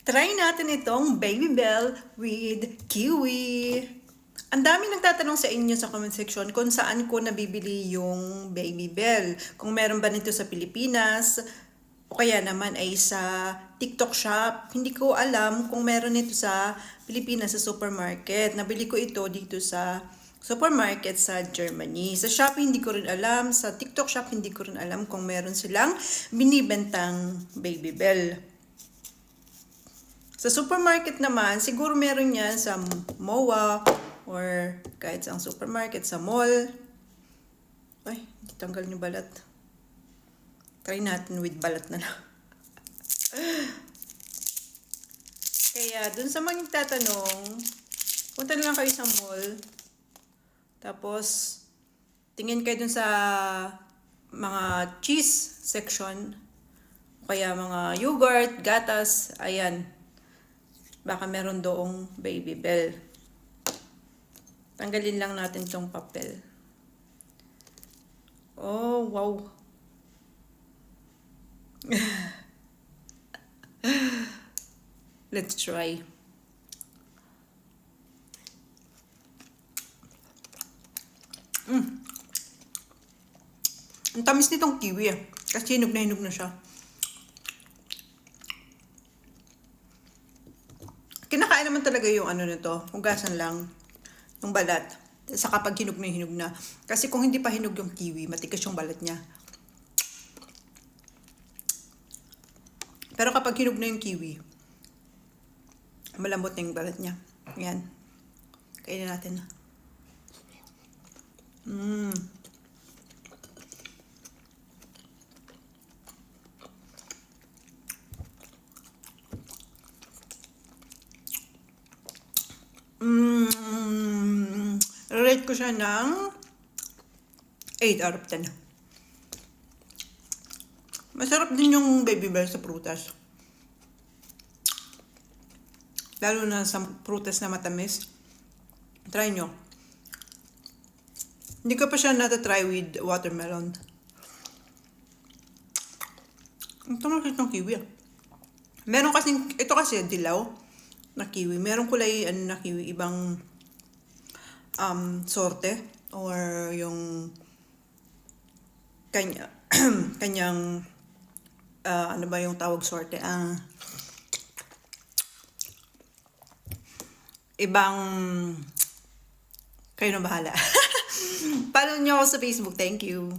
Try natin itong Baby Bell with kiwi. Ang dami nagtatanong sa inyo sa comment section kung saan ko nabibili yung Baby Bell. Kung meron ba nito sa Pilipinas o kaya naman ay sa TikTok shop. Hindi ko alam kung meron nito sa Pilipinas sa supermarket. Nabili ko ito dito sa supermarket sa Germany. Sa Shopee hindi ko rin alam. Sa TikTok shop hindi ko rin alam kung meron silang binibentang Baby Bell. Sa supermarket naman, siguro meron yan sa MOA or kahit sa supermarket, sa mall. Ay, tanggal yung balat. Try natin with balat na lang. Kaya, dun sa mga nagtatanong, punta na lang kayo sa mall. Tapos, tingin kayo dun sa mga cheese section. Kaya mga yogurt, gatas, ayan. Baka meron doong Baby Bell. Tanggalin lang natin tong papel. Oh, wow. Let's try. Ang tamis nitong kiwi kasi hinog na siya. Kinakain naman talaga yung ano nito, hugasan lang, yung balat. Sa kapag hinog na. Kasi kung hindi pa hinog yung kiwi, matigas yung balat niya. Pero kapag hinog na yung kiwi, malambot na yung balat niya. Ayan. Kainin natin. Rate ko siya ng 8 out of 10. Masarap din yung Baby Bell sa prutas. Lalo na sa prutas na matamis. Try nyo. Hindi ko pa siya natatry with watermelon. Ito nakit ng kiwi. Meron kasing, ito kasi dilaw na kiwi. Meron kulay na kiwi, ibang sorte or yung kanyang ano ba yung tawag sorte? Ibang kayo na bahala. Follow niyo ako sa Facebook. Thank you.